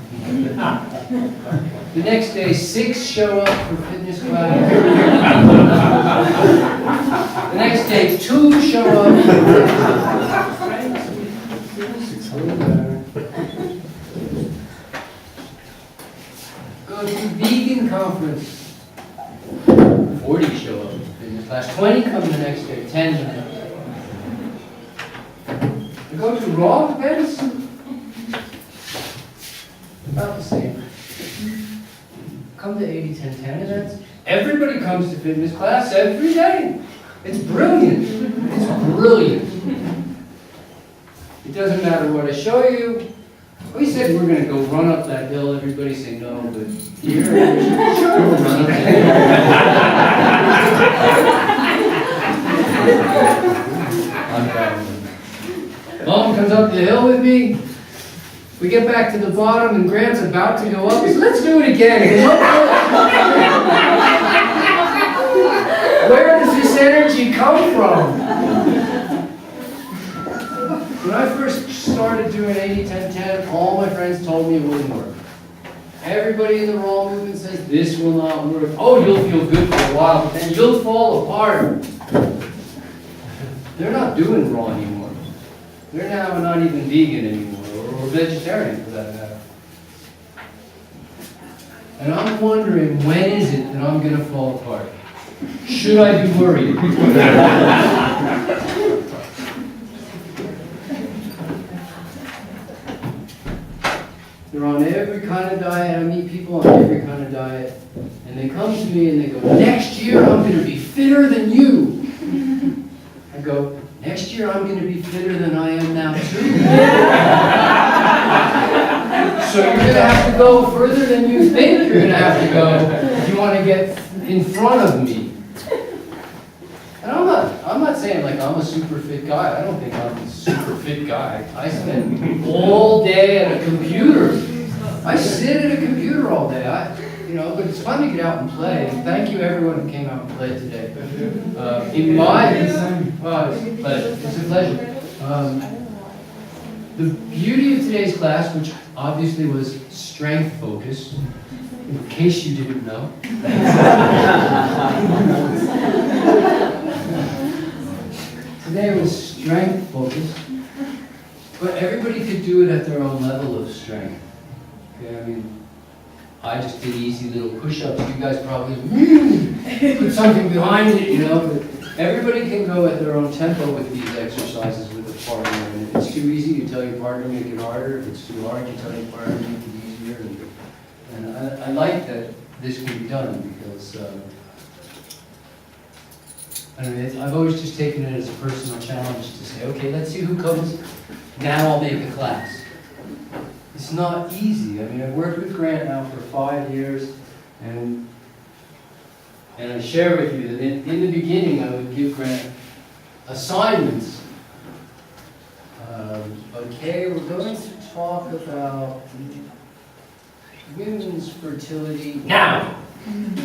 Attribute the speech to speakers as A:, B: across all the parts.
A: The next day, 6 show up for fitness class. The next day, 2 show up for fitness class. Go to vegan conference. 40 show up for fitness class. 20 come the next day. 10 the next day. I go to raw events. About the same. Come to 80-10-10 events. Everybody comes to fitness class every day. It's brilliant. It's brilliant. It doesn't matter what I show you. We said we're going to go run up that hill. Everybody say no, but here, sure, we'll run up that hill. Mom comes up the hill with me. We get back to the bottom and Grant's about to go up. He says, let's do it again. Where does this energy come from? When I first started doing 80-10-10, all my friends told me it wouldn't work. Everybody in the raw movement says, this will not work. Oh, you'll feel good for a while, but then you'll fall apart. They're not doing raw anymore. They're now not even vegan anymore. Or vegetarian for that matter. And I'm wondering, when is it that I'm going to fall apart? Should I be worried? They're on every kind of diet. I meet people on every kind of diet. And they come to me and they go, next year I'm going to be fitter than you. I go, next year I'm going to be fitter than I am now too. So you're going to have to go further than you think you're going to have to go if you want to get in front of me. And I'm not saying like I'm a super fit guy. I don't think I'm a super fit guy. I spend all day at a computer. I sit at a computer all day. But it's fun to get out and play. Thank you everyone who came out and played today. It's a pleasure. The beauty of today's class, which obviously was strength focused, in case you didn't know. Today was strength focused, but everybody could do it at their own level of strength. Okay, I mean, I just did easy little push-ups. You guys probably put something behind it, but everybody can go at their own tempo with these exercises with a partner. And if it's too easy, you tell your partner, make it harder. If it's too hard, you tell your partner, make it easier. And I like that this can be done because I've always just taken it as a personal challenge to say, okay, let's see who comes. Now I'll make a class. It's not easy. I mean, I've worked with Grant now for 5 years, and I share with you that in the beginning I would give Grant assignments. Okay, we're going to talk about women's fertility now. And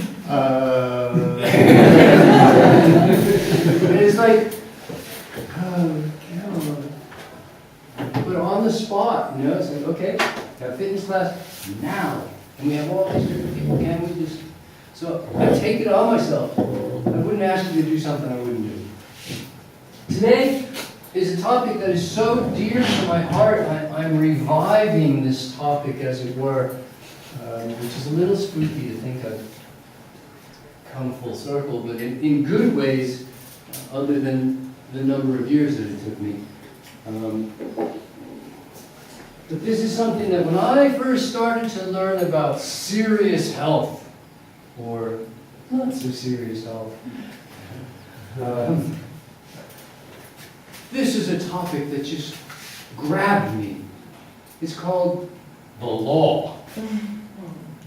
A: it's like, but on the spot, it's like, okay, got fitness class now. And we have all these different people, can we just... So I take it on myself. I wouldn't ask you to do something I wouldn't do. Today is a topic that is so dear to my heart. I'm reviving this topic, as it were, which is a little spooky to think I've come full circle, but in good ways, other than the number of years that it took me. But this is something that when I first started to learn about serious health, or not so serious health, this is a topic that just grabbed me. It's called the law.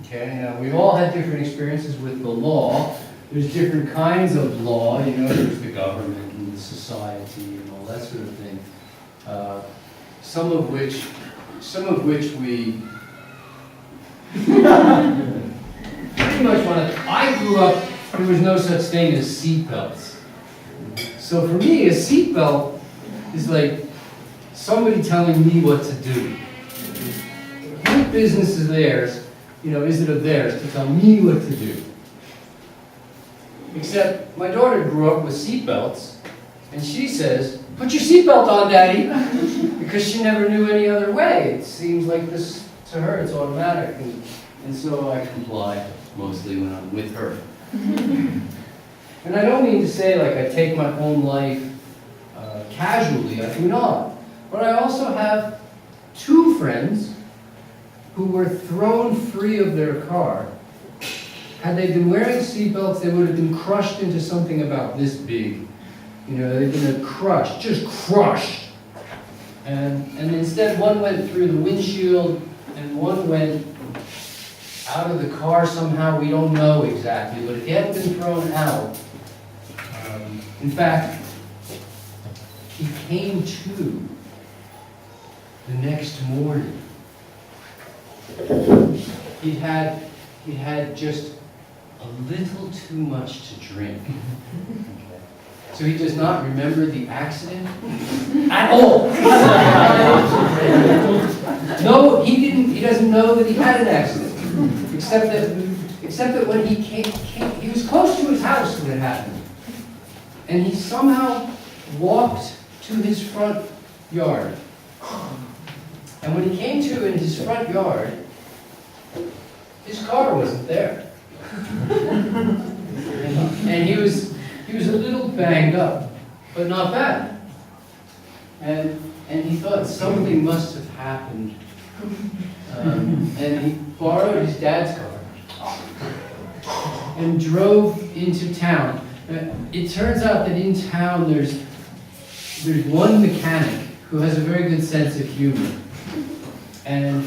A: Okay, now we've all had different experiences with the law. There's different kinds of law, there's the government and the society and all that sort of thing. Some of which we pretty much I grew up, there was no such thing as seatbelts. So for me, a seatbelt is like somebody telling me what to do. business is theirs, is it of theirs to tell me what to do? Except my daughter grew up with seatbelts, and she says, "Put your seatbelt on, Daddy," because she never knew any other way. It seems like this, to her, it's automatic, and so I comply mostly when I'm with her. And I don't mean to say like I take my own life casually, I do not. But I also have two friends who were thrown free of their car. Had they been wearing seatbelts, they would have been crushed into something about this big. They've been crushed, just crushed. And instead, one went through the windshield, and one went out of the car somehow. We don't know exactly, but if he hadn't been thrown out, in fact, he came to the next morning. He had just a little too much to drink. Okay. So he does not remember the accident at all. No, he didn't. He doesn't know that he had an accident, except that when he came, he was close to his house when it happened, and he somehow walked to his front yard. And when he came to in his front yard, his car wasn't there. And he was a little banged up, but not bad. And he thought something must have happened. And he borrowed his dad's car and drove into town. It turns out that in town there's one mechanic who has a very good sense of humor. And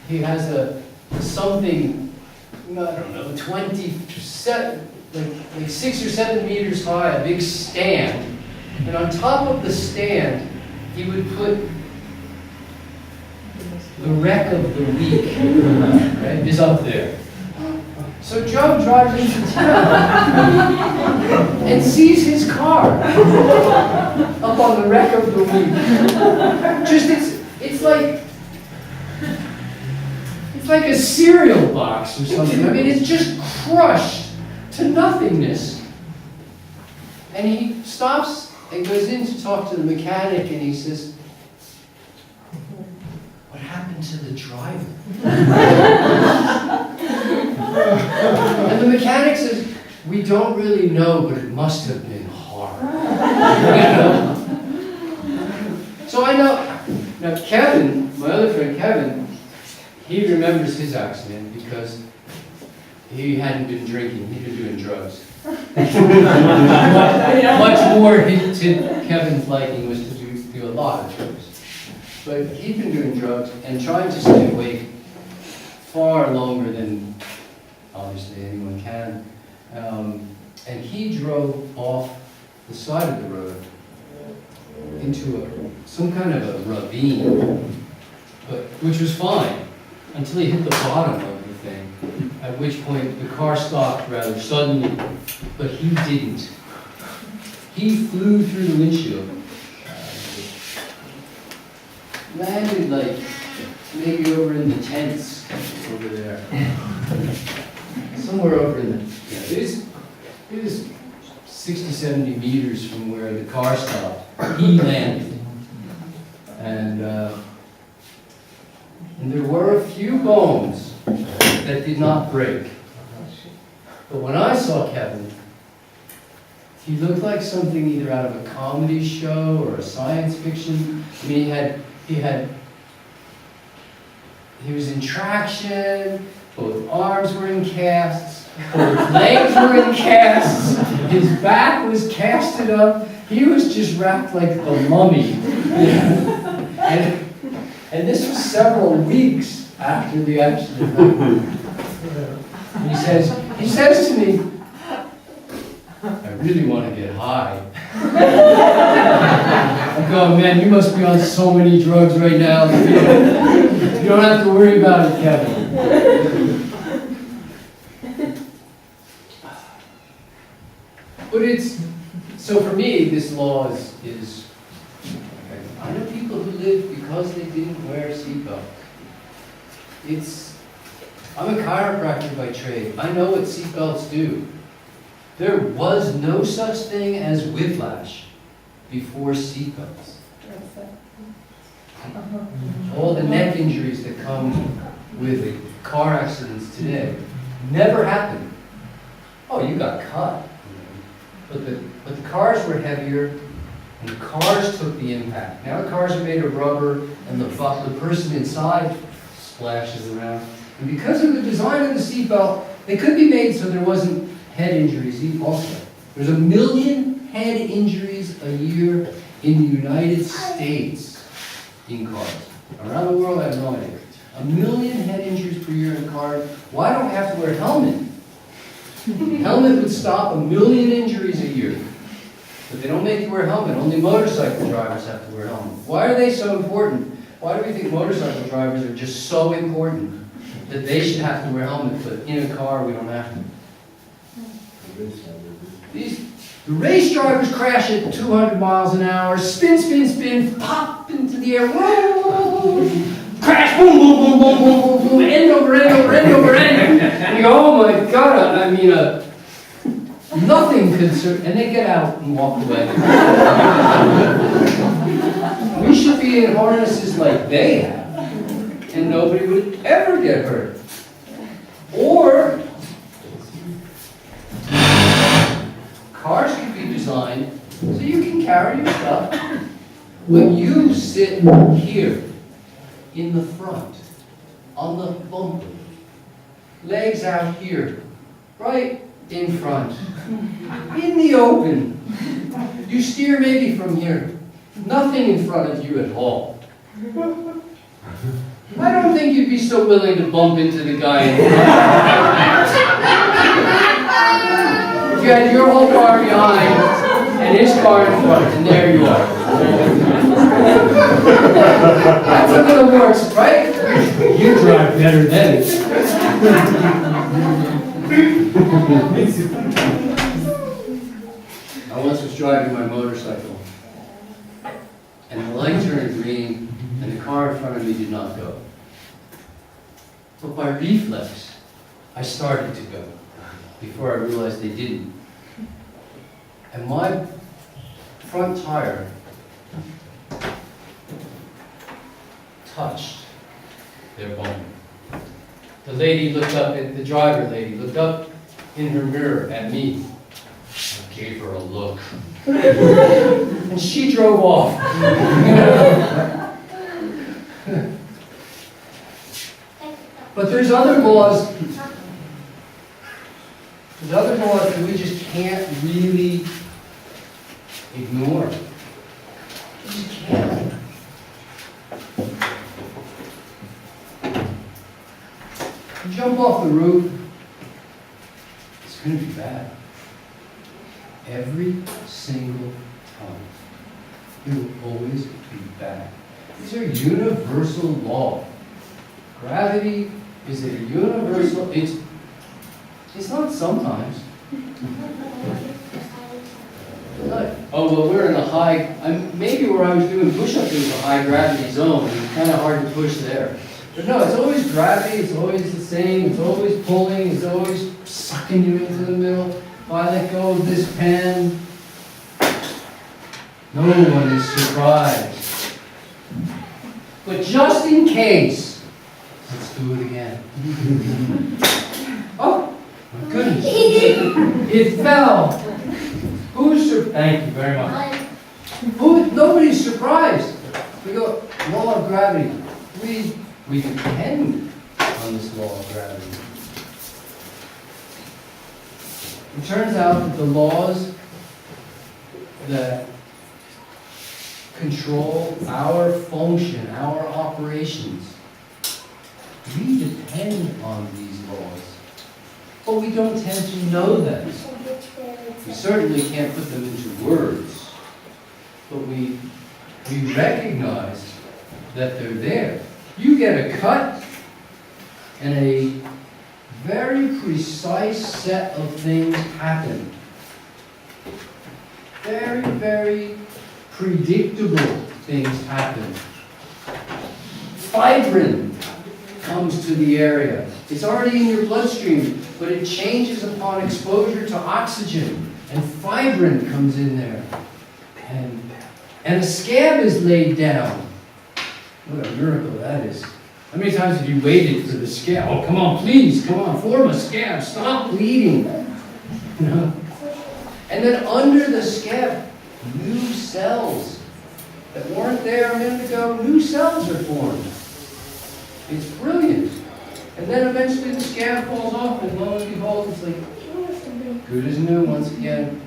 A: he has something, I don't know, 27, like 6 or 7 meters high, a big stand. And on top of the stand, he would put the wreck of the week, right, is up there. So Joe drives into town and sees his car up on the wreck of the week. It's like a cereal box or something. I mean, it's just crushed to nothingness. And he stops and goes in to talk to the mechanic, and he says, "What happened to the driver?" And the mechanic says, "We don't really know, but it must have been hard." So I know, now Kevin, my other friend Kevin, he remembers his accident because he hadn't been drinking, he'd been doing drugs. Much more to Kevin's liking was to do a lot of drugs. But he'd been doing drugs and trying to stay awake far longer than obviously anyone can. And he drove off the side of the road into some kind of a ravine, which was fine until he hit the bottom of the thing, at which point the car stopped rather suddenly, but he didn't. He flew through the windshield, landed like maybe over in the tents over there, somewhere over in the, it was 60, 70 meters from where the car stopped. He landed. And there were a few bones that did not break. But when I saw Kevin, he looked like something either out of a comedy show or a science fiction. I mean, he was in traction, both arms were in casts, both legs were in casts, his back was casted up, he was just wrapped like the mummy. And this was several weeks after the accident. He says to me, "I really want to get high." I go, "Oh man, you must be on so many drugs right now. You don't have to worry about it, Kevin." But so for me, this law is I know people who live because they didn't wear seatbelts. I'm a chiropractor by trade. I know what seatbelts do. There was no such thing as whiplash before seatbelts. All the neck injuries that come with car accidents today never happened. Oh, you got cut. But the cars were heavier, and the cars took the impact. Now the cars are made of rubber, and the person inside splashes around. And because of the design of the seatbelt, they could be made so there wasn't head injuries also. There's 1 million head injuries a year in the United States in cars. Around the world, I have no idea. 1 million head injuries per year in a car. Why don't we have to wear a helmet? Helmet would stop 1 million injuries a year. But they don't make you wear a helmet. Only motorcycle drivers have to wear a helmet. Why are they so important? Why do we think motorcycle drivers are just so important that they should have to wear helmets, but in a car we don't have to? The race drivers crash at 200 miles an hour, spin, spin, spin, pop into the air, whoa, crash, boom, boom, boom, boom, boom, boom, boom, end over end over end over end. And you go, oh my God, I mean, nothing could and they get out and walk away. We should be in harnesses like they have, and nobody would ever get hurt. Or cars could be designed so you can carry your stuff, but you sit here in the front, on the bumper, legs out here, right in front, in the open. You steer maybe from here, nothing in front of you at all. I don't think you'd be so willing to bump into the guy in front. If you had your whole car behind and his car in front, and there you are. That's a little worse, right? You drive better than it. I once was driving my motorcycle, and the light turned green, and the car in front of me did not go. But by reflex, I started to go before I realized they didn't. And my front tire touched their bumper. The lady looked up, the driver lady looked up in her mirror at me. I gave her a look. And she drove off. But there's other laws. There's other laws that we just can't really ignore. We just can't. You jump off the roof, it's going to be bad. Every single time. It will always be bad. These are universal laws. Gravity is a universal, it's not sometimes. Oh, well, we're in a high, maybe where I was doing push-ups, it was a high gravity zone. It's kind of hard to push there. But no, it's always gravity, it's always the same, it's always pulling, it's always sucking you into the middle. If I let go of this pen, no one is surprised. But just in case, let's do it again. Oh, my goodness. It fell. Thank you very much. Nobody's surprised. We go, law of gravity. We depend on this law of gravity. It turns out that the laws that control our function, our operations, we depend on these laws, but we don't tend to know them. We certainly can't put them into words, but we recognize that they're there. You get a cut, and a very precise set of things happen. Very, very predictable things happen. Fibrin comes comes to the area. It's already in your bloodstream, but it changes upon exposure to oxygen, and fibrin comes in there. And a scab is laid down. What a miracle that is. How many times have you waited for the scab? Oh, come on, please, come on, form a scab, stop bleeding. You know? And then under the scab, new cells that weren't there a minute ago, new cells are formed. It's brilliant. And then eventually the scab falls off, and lo and behold, it's like good as new once again.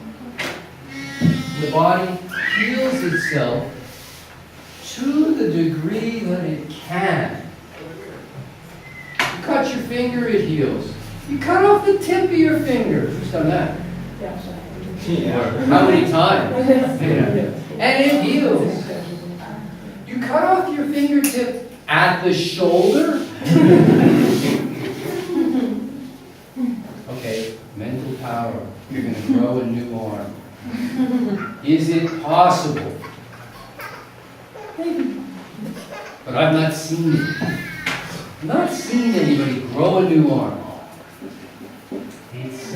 A: The body heals itself to the degree that it can. You cut your finger, it heals. You cut off the tip of your finger. Who's done that? Yeah. How many times? Yeah. And it heals. You cut off your fingertip at the shoulder. Okay, mental power. You're going to grow a new arm. Is it possible? Maybe. But I've not seen it. I've not seen anybody grow a new arm. It's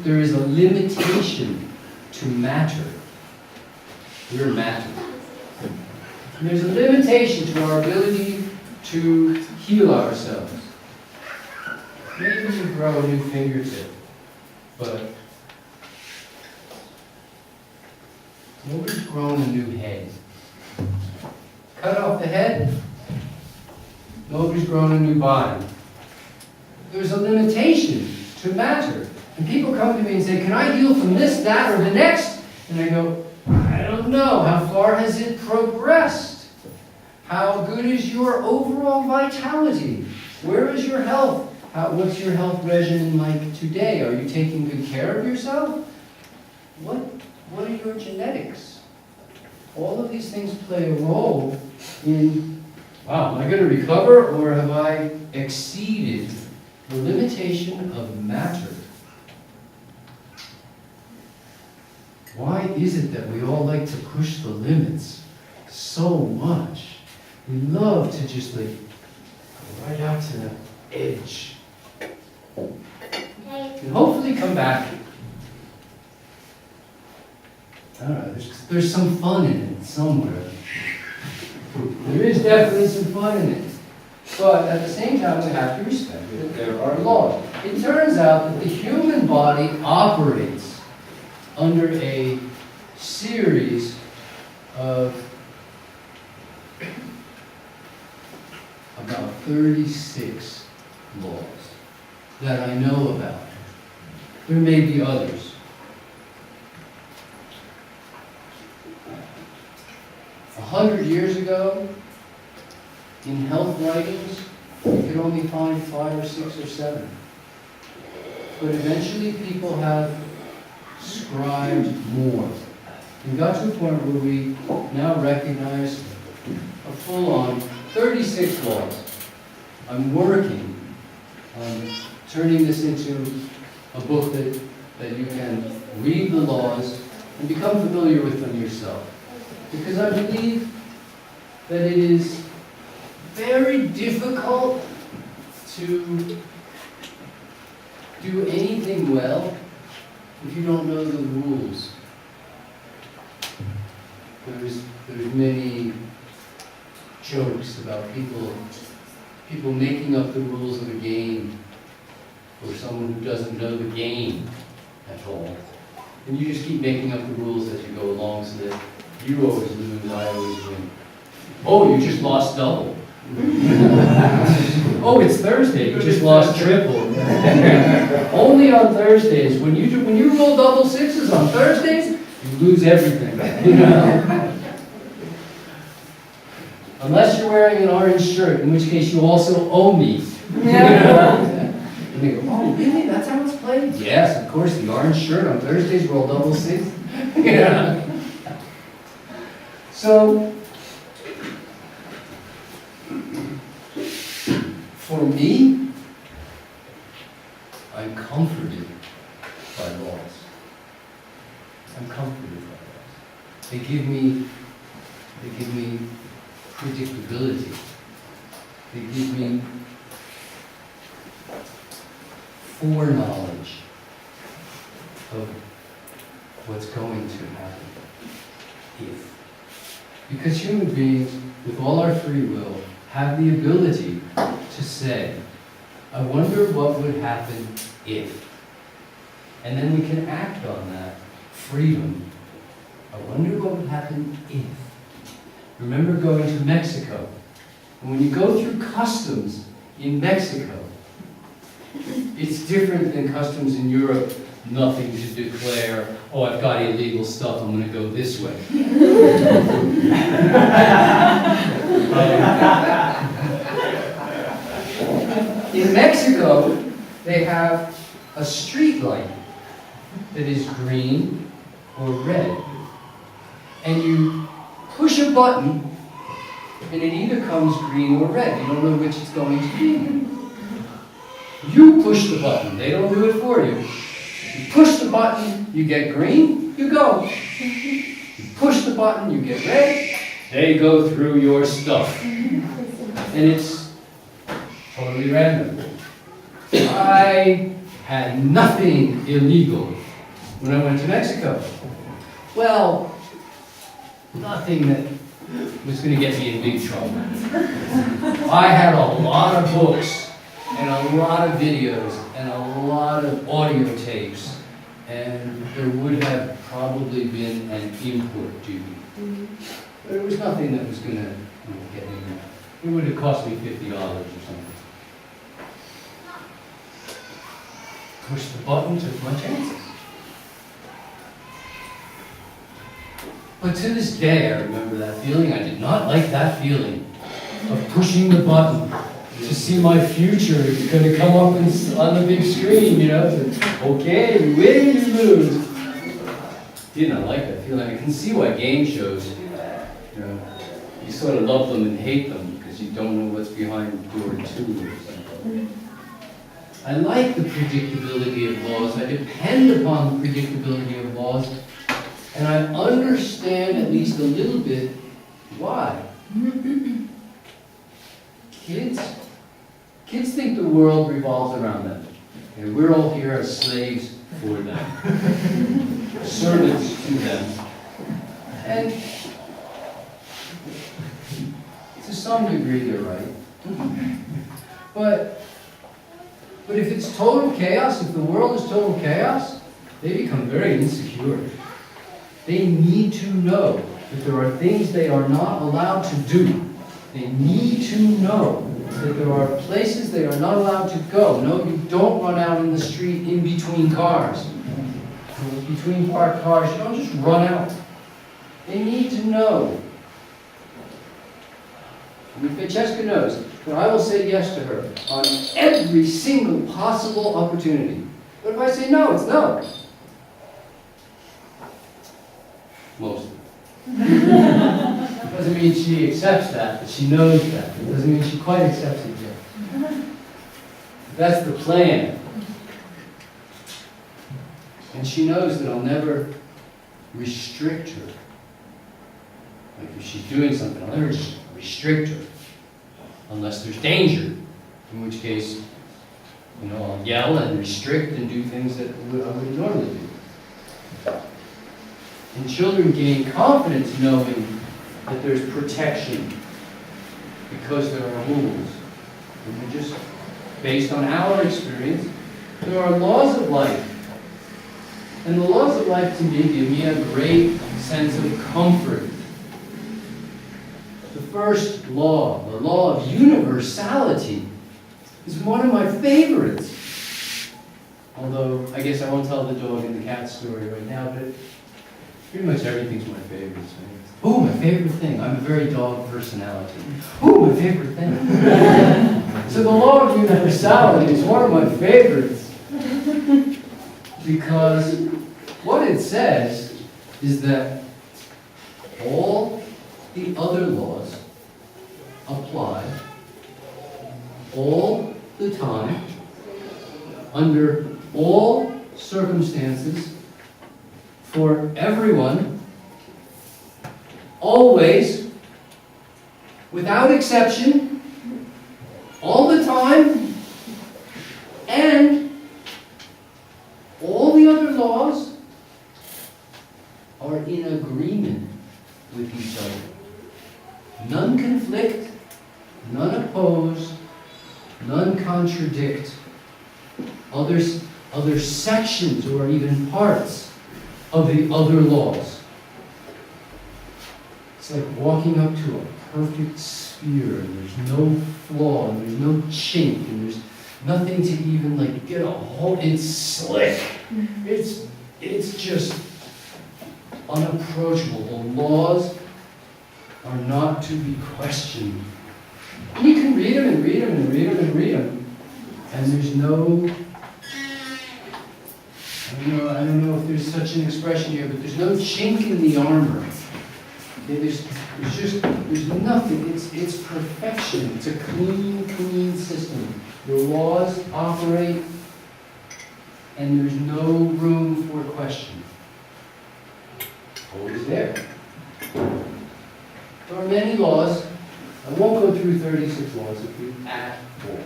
A: there is a limitation to matter. We're matter. And there's a limitation to our ability to heal ourselves. Maybe you grow a new fingertip, but nobody's grown a new head. Cut off the head, nobody's grown a new body. There's a limitation to matter. And people come to me and say, can I heal from this, that, or the next? And I go, I don't know. How far has it progressed? How good is your overall vitality? Where is your health? What's your health regimen like today? Are you taking good care of yourself? What are your genetics? All of these things play a role in, wow, am I going to recover, or have I exceeded the limitation of matter? Why is it that we all like to push the limits so much? We love to just like go right out to the edge. And hopefully come back. I don't know, there's some fun in it somewhere. There is definitely some fun in it. But at the same time, we have to respect that there are laws. It turns out that the human body operates under a series of about 36 laws that I know about. There may be others. 100 years ago, in health writings, you could only find 5 or 6 or 7. But eventually people have scribed more. We got to a point where we now recognize a full-on 36 laws. I'm working on turning this into a book that you can read the laws and become familiar with them yourself. Because I believe that it is very difficult to do anything well if you don't know the rules. There's many jokes about people making up the rules of a game for someone who doesn't know the game at all. And you just keep making up the rules as you go along so that you always lose, I always win. Oh, you just lost double. Oh, it's Thursday, you just lost triple. Only on Thursdays. When you roll double sixes on Thursdays, you lose everything. You know? Unless you're wearing an orange shirt, in which case you also owe me. And they go, oh, really? That's how it's played? Yes, of course, the orange shirt on Thursdays roll double six. Yeah. So, for me, I'm comforted by laws. I'm comforted by laws. They give me predictability. They give me foreknowledge of what's going to happen if. Because human beings, with all our free will, have the ability to say, I wonder what would happen if. And then we can act on that freedom. I wonder what would happen if. Remember going to Mexico. And when you go through customs in Mexico, it's different than customs in Europe. Nothing to declare, oh, I've got illegal stuff, I'm going to go this way. In Mexico, they have a street light that is green or red. And you push a button, and it either comes green or red. You don't know which it's going to be. You push the button. They don't do it for you. You push the button, you get green, you go. You push the button, you get red, they go through your stuff. And it's totally random. I had nothing illegal when I went to Mexico. Well, nothing that was going to get me in big trouble. I had a lot of books and a lot of videos and a lot of audio tapes, and there would have probably been an import duty. But it was nothing that was going to get me. It would have cost me $50 or something. Pushed the button, took my chances. But to this day, I remember that feeling. I did not like that feeling of pushing the button to see my future going to come up on the big screen, you know. Okay, you win, you lose. Did not like that feeling. I can see why game shows, you know, you sort of love them and hate them because you don't know what's behind door 2 or something. I like the predictability of laws. I depend upon the predictability of laws. And I understand at least a little bit why. Kids think the world revolves around them. And we're all here as slaves for them. Servants to them. And to some degree they're right. But if it's total chaos, if the world is total chaos, they become very insecure. They need to know that there are things they are not allowed to do. They need to know that there are places they are not allowed to go. No, you don't run out in the street in between cars. Between parked cars, you don't just run out. They need to know. I mean, Francesca knows that I will say yes to her on every single possible opportunity. But if I say no, it's no. Mostly. Doesn't mean she accepts that, but she knows that. It doesn't mean she quite accepts it yet. That's the plan. And she knows that I'll never restrict her. Like if she's doing something, I'll never just restrict her. Unless there's danger. In which case, you know, I'll yell and restrict and do things that I wouldn't normally do. And children gain confidence knowing that there's protection because there are rules. And we're just, based on our experience, there are laws of life. And the laws of life to me give me a great sense of comfort. The first law, the law of universality, is one of my favorites. Although, I guess I won't tell the dog and the cat story right now, but pretty much everything's my favorite. Oh, my favorite thing. I'm a very dog personality. Oh, my favorite thing. So the law of universality is one of my favorites. Because what it says is that all the other laws apply all the time, under all circumstances, for everyone, always, without exception, all the time, and all the other laws are in agreement with each other. None conflict, none oppose, none contradict other sections or even parts of the other laws. It's like walking up to a perfect sphere, and there's no flaw, and there's no chink, and there's nothing to even like get a hold. It's slick. It's just unapproachable. The laws are not to be questioned. And you can read them and read them and read them and read them, and there's no, I don't know if there's such an expression here, but there's no chink in the armor. Okay, there's nothing. It's perfection. It's a clean system. The laws operate, and there's no room for question. Always there. There are many laws. I won't go through 36 laws with you at all.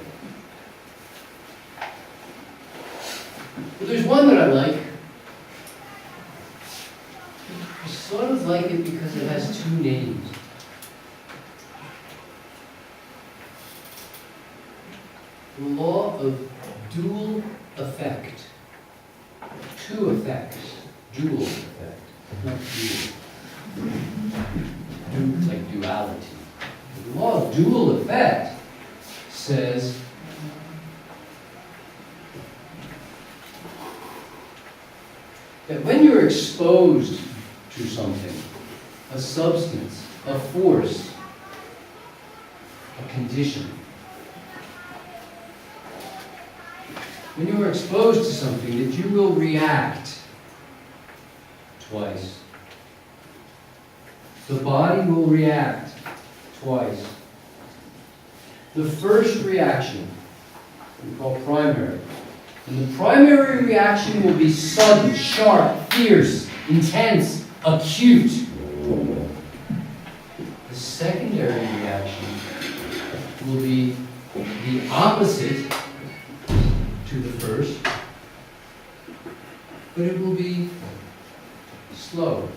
A: But there's one that I like. I sort of like it because it has two names. The law of dual effect. Two effects. Dual effect. Not dual. It's like duality. The law of dual effect says that when you're exposed to something, a substance, a force, a condition, when you are exposed to something, that you will react twice. The body will react twice. The first reaction we call primary. And the primary reaction will be sudden, sharp, fierce, intense, acute. The secondary reaction will be the opposite to the first, but it will be slow,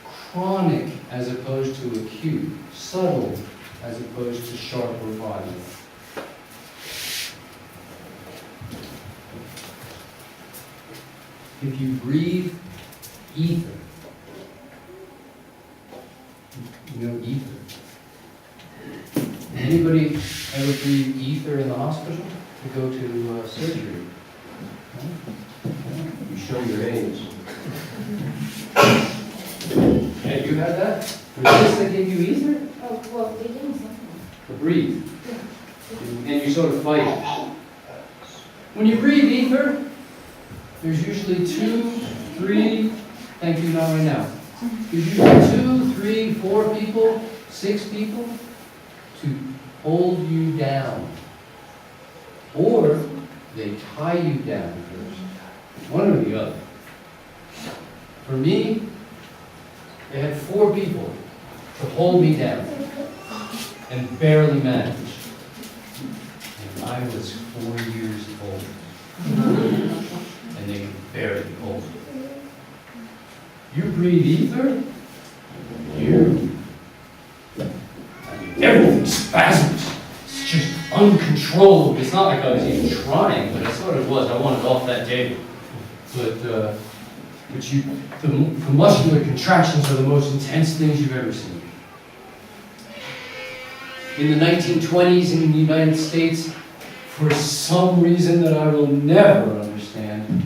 A: chronic as opposed to acute, subtle as opposed to sharp or violent. If you breathe ether, you know ether. Anybody ever breathe ether in the hospital to go to surgery? No? You show your age. Have you had that? Was this that gave you ether?
B: Oh, well, they gave me something.
A: To breathe.
B: Yeah.
A: And you sort of fight it. When you breathe ether, there's usually 2, 3, thank you, not right now. There's usually 2, 3, 4 people, 6 people to hold you down. Or they tie you down first. One or the other. For me, they had 4 people to hold me down and barely managed. And I was 4 years old. And they barely hold me. You breathe ether, everything spasms. It's just uncontrollable. It's not like I was even trying, but I sort of was. I wanted off that table. But the muscular contractions are the most intense things you've ever seen. In the 1920s in the United States, for some reason that I will never understand,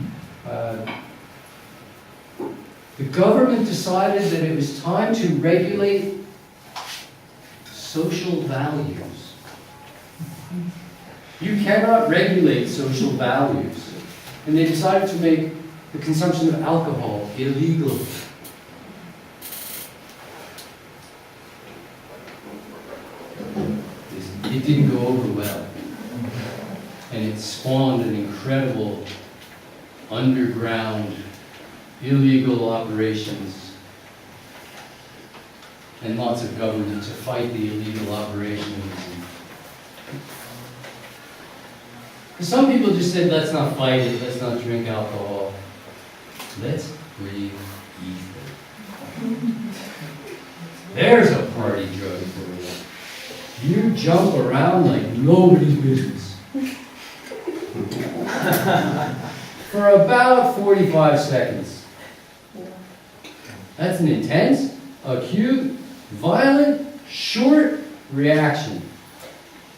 A: the government decided that it was time to regulate social values. You cannot regulate social values. And they decided to make the consumption of alcohol illegal. It didn't go over well. And it spawned an incredible underground illegal operations and lots of government to fight the illegal operations and Some people just said, let's not fight it, let's not drink alcohol. Let's breathe ether. There's a party drug for you. You jump around like nobody's business. For about 45 seconds. That's an intense, acute, violent, short reaction.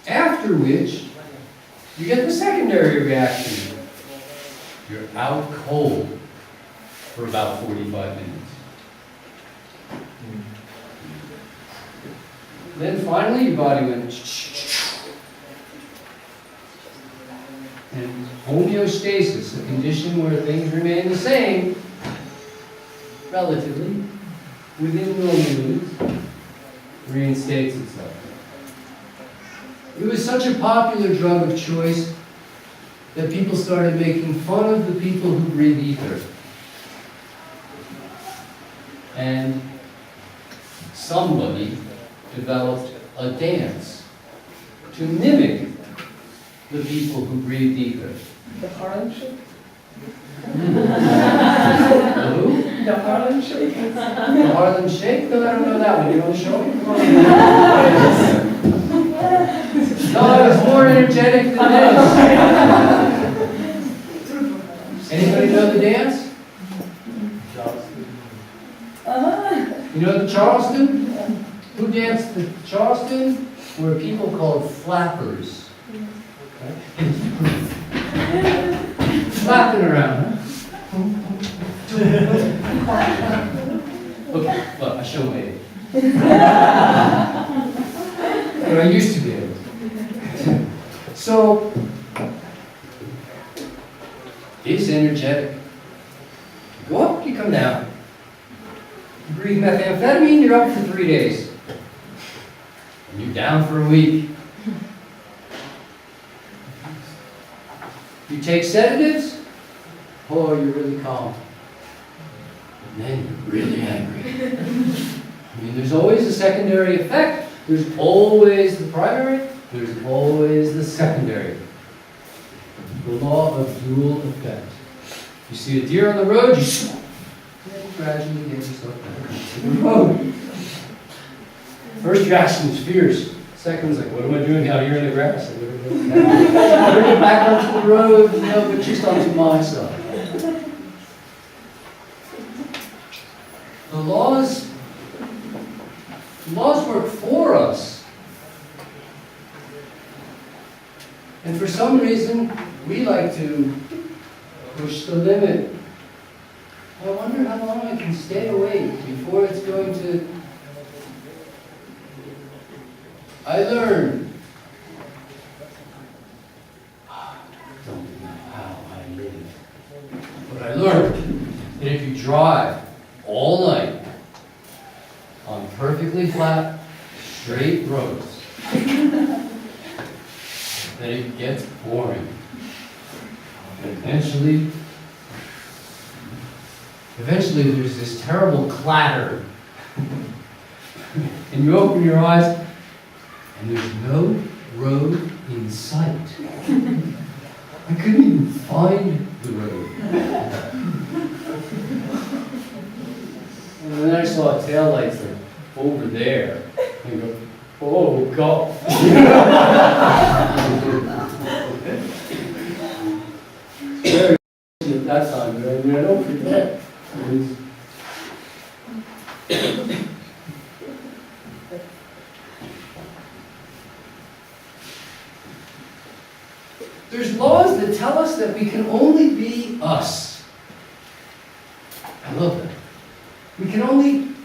A: After which, you get the secondary reaction. You're out cold for about 45 minutes. Then finally your body went and homeostasis, a condition where things remain the same, relatively, within normal limits, reinstates itself. It was such a popular drug of choice that people started making fun of the people who breathe ether. And somebody developed a dance to mimic the people who breathe ether.
C: The Harlem Shake?
A: The who?
C: The Harlem Shake?
A: The Harlem Shake? No, I don't know that one. You want to show me? No, I was more energetic than this. Anybody know the dance? You know the Charleston? Who danced the Charleston? Were people called flappers. Flapping around, huh? Okay, well, I show my age. But I used to be able to. So, it's energetic. You go up, you come down. You breathe methamphetamine, you're up for 3 days. And you're down for a week. You take sedatives, oh, you're really calm. And then you're really angry. I mean, there's always a secondary effect. There's always the primary, there's always the secondary. The law of dual effect. You see a deer on the road, you gradually get yourself back onto the road. First reaction is fierce. Second's like, what am I doing out here in the grass? Bring it back onto the road, but just onto my side. The laws work for us. And for some reason, we like to push the limit. I wonder how long I can stay awake before it's going to... I learned. Don't know how I live. But I learned that if you drive all night on perfectly flat, straight roads, that it gets boring. And eventually there's this terrible clatter. And you open your eyes, and there's no road in sight. I couldn't even find the road. And then I saw taillights like over there. And I go, oh God. Very at that time, but I mean, I don't forget. There's laws that tell us that we can only be us. I love that. We can only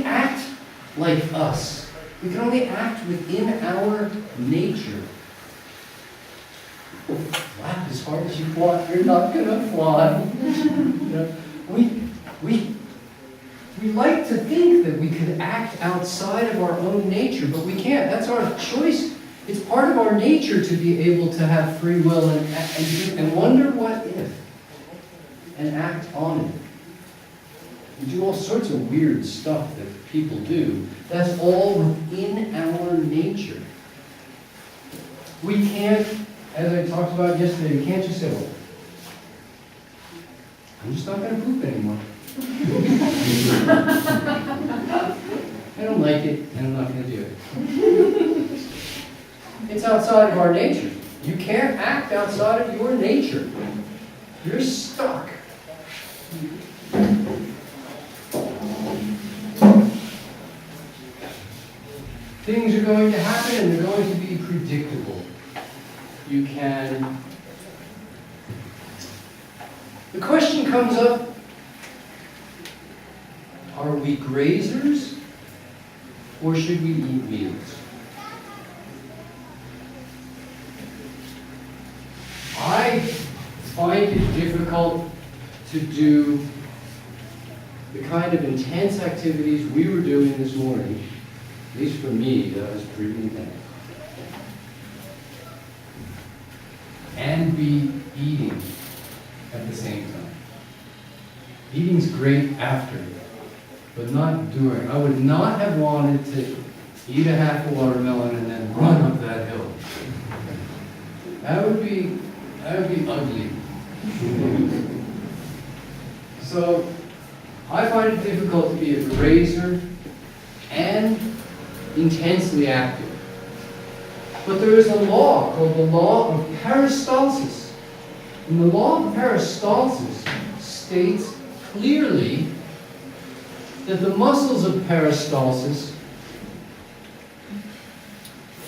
A: act like us. We can only act within our nature. Flap as hard as you want, you're not gonna fly. You know, we like to think that we could act outside of our own nature, but we can't. That's our choice. It's part of our nature to be able to have free will and wonder what if, and act on it. We do all sorts of weird stuff that people do. That's all within our nature. We can't as I talked about yesterday, you can't just say, well, I'm just not gonna poop anymore. I don't like it, and I'm not gonna do it. It's outside of our nature. You can't act outside of your nature. You're stuck. Things are going to happen and they're going to be predictable. You can... The question comes up, are we grazers or should we eat meals? I find it difficult to do the kind of intense activities we were doing this morning. At least for me, that was pretty intense. And be eating at the same time. Eating's great after, but not during. I would not have wanted to eat a half a watermelon and then run up that hill. That would be ugly. So, I find it difficult to be a grazer and intensely active. But there is a law called the law of peristalsis. And the law of peristalsis states clearly that the muscles of peristalsis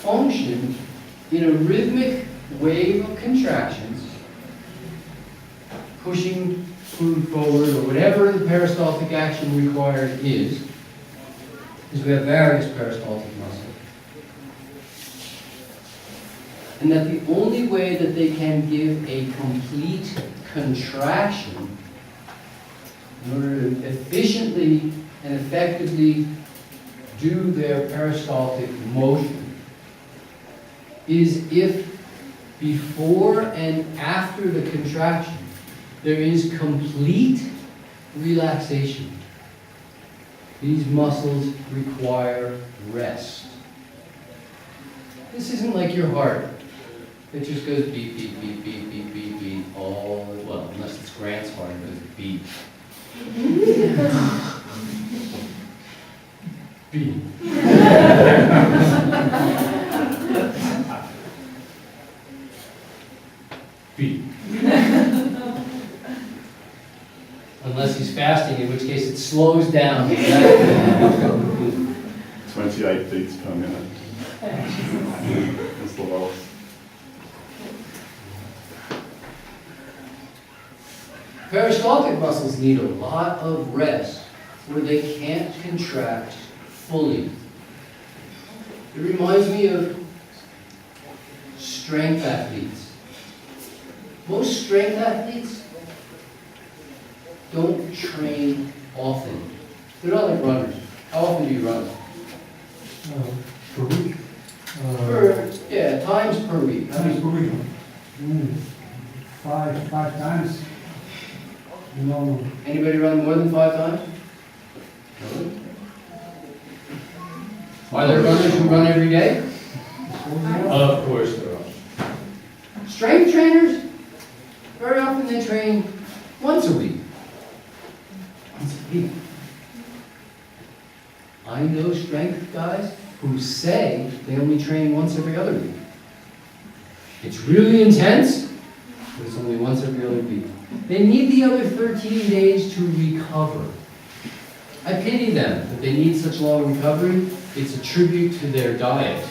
A: function in a rhythmic wave of contractions, pushing food forward or whatever the peristaltic action required is, because we have various peristaltic muscles. And that the only way that they can give a complete contraction in order to efficiently and effectively do their peristaltic motion is if before and after the contraction there is complete relaxation. These muscles require rest. This isn't like your heart. It just goes beat, beat, beat, beat, beat, beat, beat, all, well, unless it's Grant's heart, it goes beat. Beat. Beat. Unless he's fasting, in which case it slows down.
D: 28 beats per minute. That's the lowest.
A: Peristaltic muscles need a lot of rest where they can't contract fully. It reminds me of strength athletes. Most strength athletes don't train often. They're not like runners. How often do you run?
E: Per week?
A: Times per week.
E: Times per week. Five times. No.
A: Anybody run more than 5 times? No. Are there runners who run every day? Of course there are. Strength trainers, very often they train once a week. Once a week. I know strength guys who say they only train once every other week. It's really intense, but it's only once every other week. They need the other 13 days to recover. I pity them that they need such long recovery. It's a tribute to their diet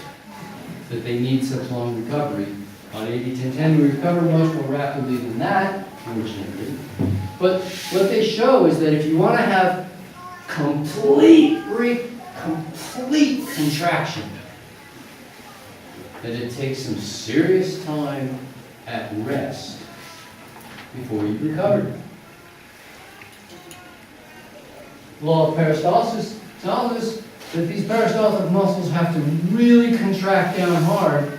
A: that they need such long recovery. On 80-10-10, we recover much more rapidly than that, fortunately. But what they show is that if you want to have complete contraction, that it takes some serious time at rest before you recover. Law of peristalsis tells us that these peristaltic muscles have to really contract down hard,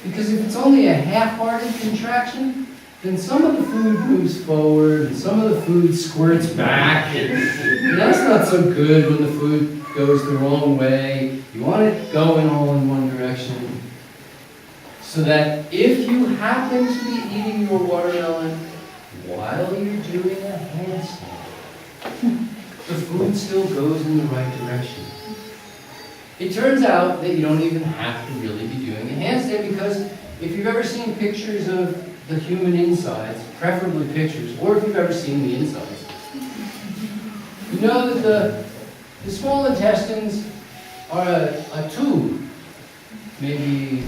A: because if it's only a half-hearted contraction, then some of the food moves forward and some of the food squirts back, and that's not so good when the food goes the wrong way. You want it going all in one direction. So So that if you happen to be eating your watermelon while you're doing a handstand, the food still goes in the right direction. It turns out that you don't even have to really be doing a handstand, because if you've ever seen pictures of the human insides, preferably pictures, or if you've ever seen the insides, you know that the small intestines are a tube, maybe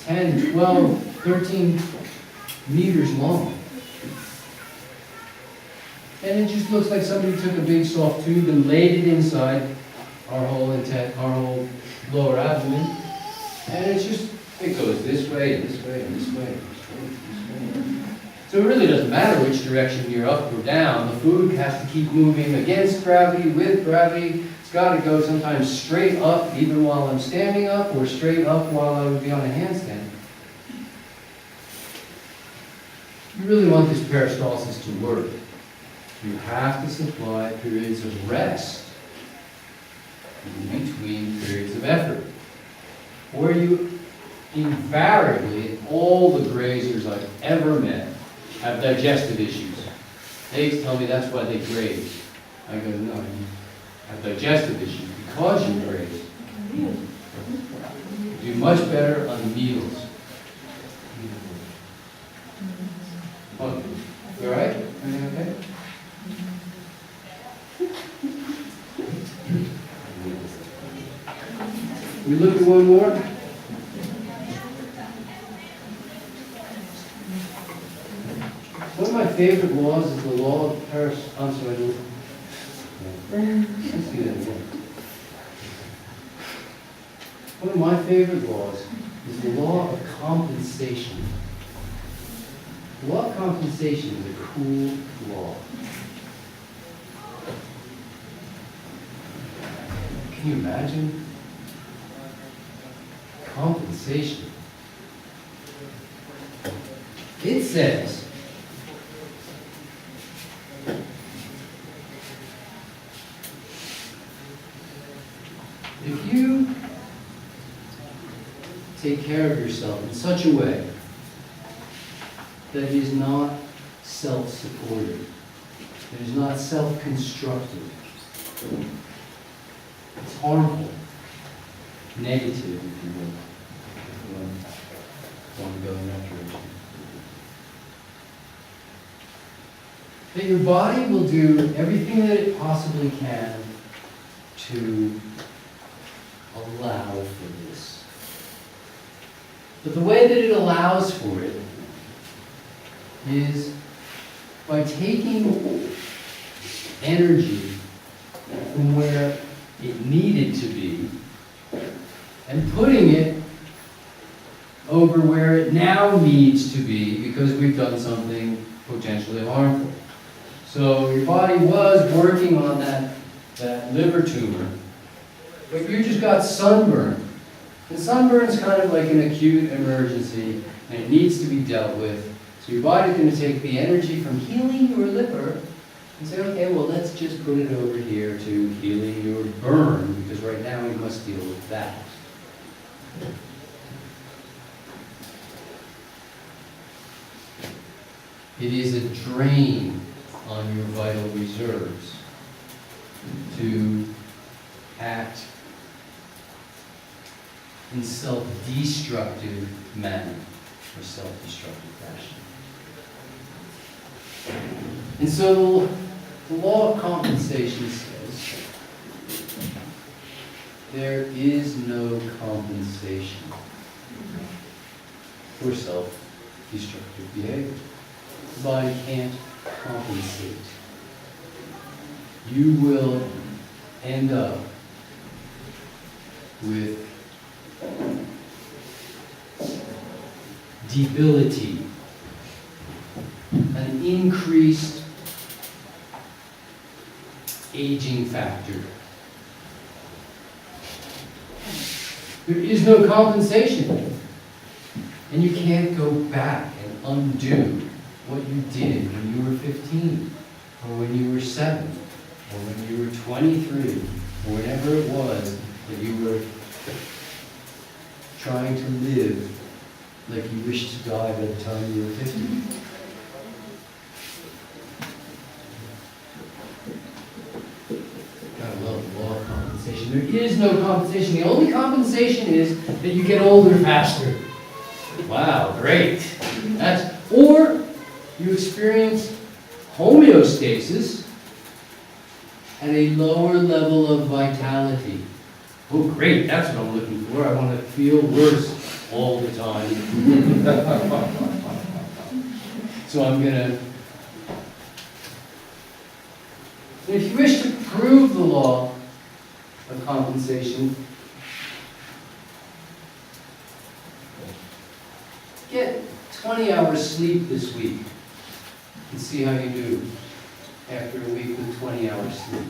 A: 10, 12, 13 meters long. And it just looks like somebody took a big soft tube and laid it inside our whole lower abdomen. And it goes this way, and this way, and this way, and this way, and this way. So it really doesn't matter which direction you're up or down. The food has to keep moving against gravity, with gravity. It's got to go sometimes straight up, even while I'm standing up, or straight up while I would be on a handstand. You really want this peristalsis to work. You have to supply periods of rest in between periods of effort. Or you invariably, all the grazers I've ever met, have digestive issues. They tell me that's why they graze. I go, no, you have digestive issues because you graze. You do much better on meals. Oh, you all right? Everything okay? We look at one more. One of my favorite laws is the law of Paris. I'm sorry. Let's do that again. One of my favorite laws is the law of compensation. The law of compensation is a cool law. Can you imagine? Compensation. It says, if you take care of yourself in such a way that it is not self-supportive, it is not self-constructive, it's harmful, negative, if you will, if you want to go in that direction. That your body will do everything that it possibly can to allow for this. But the way that it allows for it is by taking energy from where it needed to be and putting it over where it now needs to be because we've done something potentially harmful. So your body was working on that liver tumor, but you just got sunburn. And sunburn is kind of like an acute emergency, and it needs to be dealt with. So your body's going to take the energy from healing your liver and say, okay, well, let's just put it over here to healing your burn, because right now we must deal with that. It is a drain on your vital reserves to act in self-destructive manner or self-destructive fashion. And so the law of compensation says there is no compensation for self-destructive behavior. The body can't compensate. You will end up with debility, an increased aging factor. There is no compensation. And you can't go back and undo what you did when you were 15, or when you were 7, or when you were 23, or whatever it was that you were trying to live like you wish to die by the time you were 50. Gotta love the law of compensation. There is no compensation. The only compensation is that you get older faster. Wow, great. Or you experience homeostasis at a lower level of vitality. Oh, great, that's what I'm looking for. I want to feel worse all the time. So I'm going to... If you wish to prove the law of compensation, get 20 hours sleep this week and see how you do after a week with 20 hours sleep.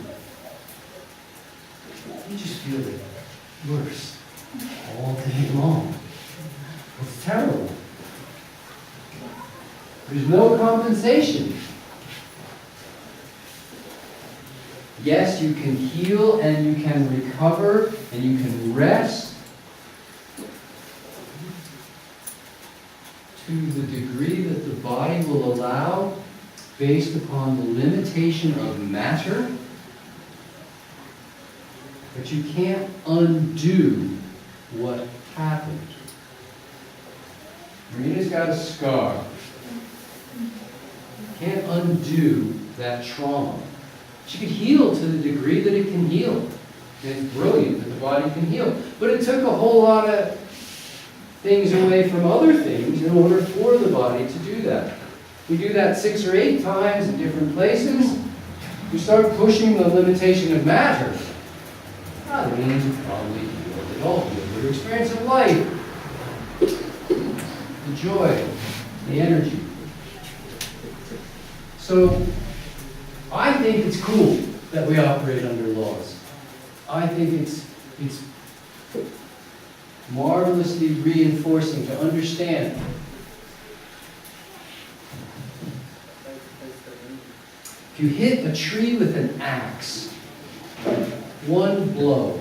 A: You just feel it worse all day long. It's terrible. There's no compensation. Yes, you can heal and you can recover and you can rest to the degree that the body will allow based upon the limitation of matter. But you can't undo what happened. Marina's got a scar. Can't undo that trauma. She could heal to the degree that it can heal. And it's brilliant that the body can heal. But it took a whole lot of things away from other things in order for the body to do that. We do that 6 or 8 times in different places. We start pushing the limitation of matter. That means probably healed at all. Your experience of life, the joy, the energy. So, I think it's cool that we operate under laws. I think it's marvelously reinforcing to understand. If you hit a tree with an axe, one blow,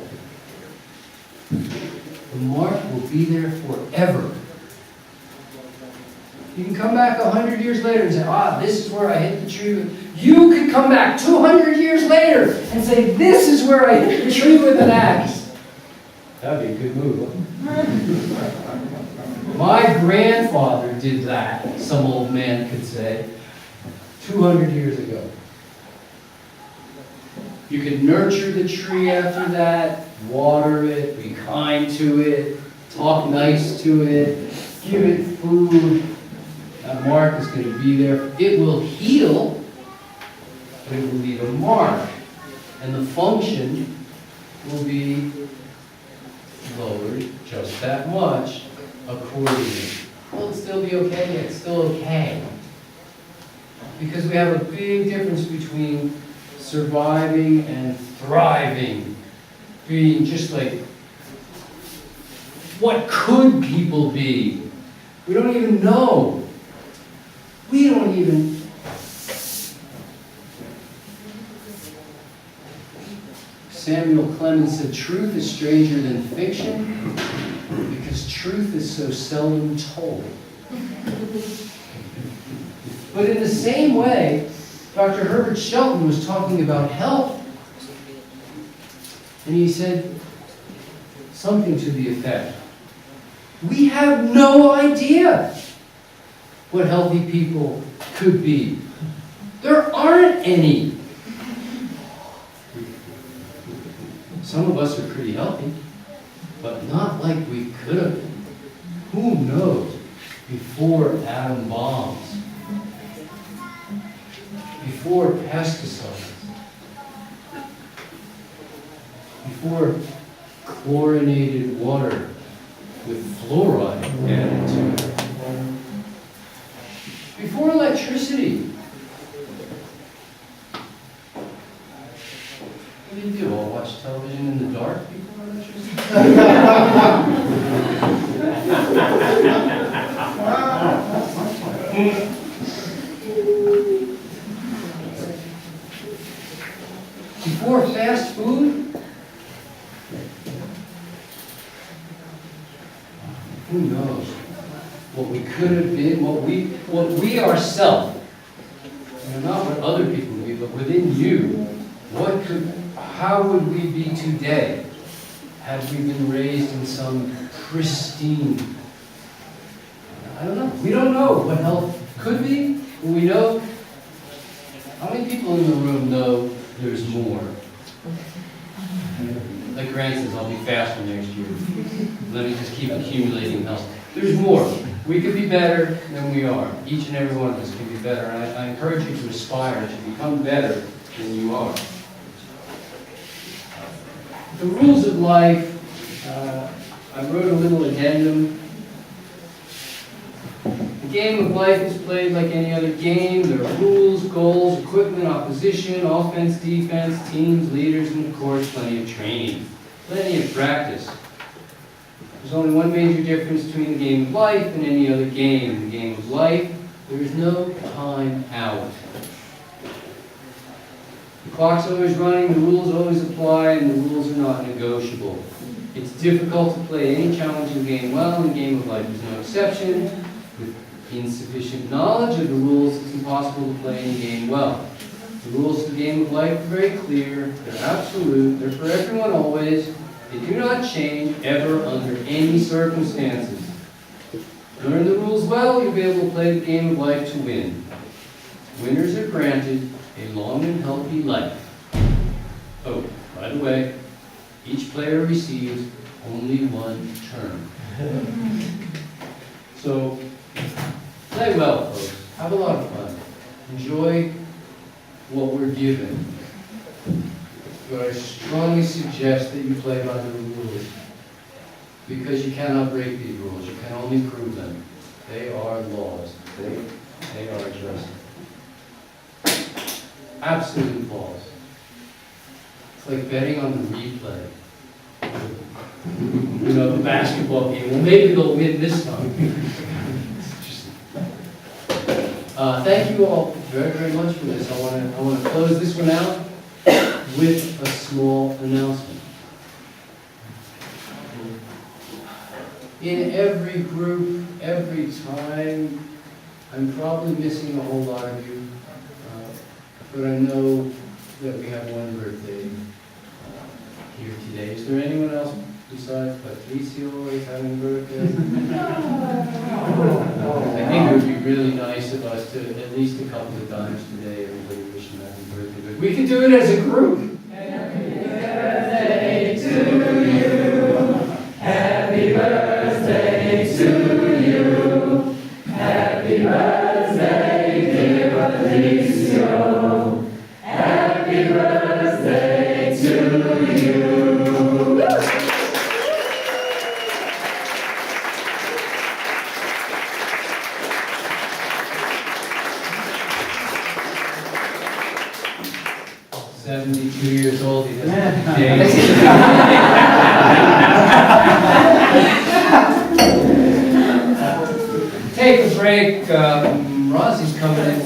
A: the mark will be there forever. You can come back 100 years later and say, this is where I hit the tree with... You could come back 200 years later and say, this is where I hit the tree with an axe. That'd be a good move, huh? My grandfather did that, some old man could say, 200 years ago. You can nurture the tree after that, water it, be kind to it, talk nice to it, give it food. That mark is going to be there. It will heal, but it will leave a mark. And the function will be lowered just that much accordingly. Will it still be okay? It's still okay. Because we have a big difference between surviving and thriving. Being just like, what could people be? We don't even know. We don't even... Samuel Clemens said, truth is stranger than fiction because truth is so seldom told. But in the same way, Dr. Herbert Shelton was talking about health, and he said something to the effect, we have no idea what healthy people could be. There aren't any. Some of us are pretty healthy, but not like we could have been. Who knows? Before atom bombs, before pesticides, before chlorinated water with fluoride added to it, before electricity. What do you do? All watch television in the dark before electricity? Before fast food? who knows what we could have been, what we ourselves, not what other people would be, but within you, how would we be today had we been raised in some pristine, I don't know, we don't know what health could be, but we know, how many people in the room know there's more? Like Grant says, I'll be faster next year. Let me just keep accumulating health. There's more. We could be better than we are. Each and every one of us can be better. And I encourage you to aspire to become better than you are. The rules of life, I wrote a little addendum. The game of life is played like any other game. There are rules, goals, equipment, opposition, offense, defense, teams, leaders, and of course, plenty of training. Plenty of practice. There's only one major difference between the game of life and any other game. In the game of life, there is no time out. The clock's always running, the rules always apply, and the rules are not negotiable. It's difficult to play any challenging game well, and the game of life is no exception. With insufficient knowledge of the rules, it's impossible to play any game well. The rules of the game of life are very clear, they're absolute, they're for everyone always, they do not change ever under any circumstances. Learn the rules well, you'll be able to play the game of life to win. Winners are granted a long and healthy life. Oh, by the way, each player receives only one turn. So, play well, folks. Have a lot of fun. Enjoy what we're given. But I strongly suggest that you play by the rules. Because you cannot break these rules. You can only prove them. They are laws. They are just absolute laws. It's like betting on the replay. You know, the basketball game. Well, maybe they'll win this time. Thank you all very, very much for this. I want to close this one out with a small announcement. In every group, every time, I'm probably missing a whole lot of you, but I know that we have one birthday here today. Is there anyone else besides Patricio is having a birthday? I think it would be really nice of us to, at least a couple of times today, everybody wishing happy birthday. But we can do it as a group. Happy birthday to you. Happy birthday to you. Happy birthday, dear Patricio. Happy birthday to you. Years old, he doesn't have days. Take a break. Rossi's coming in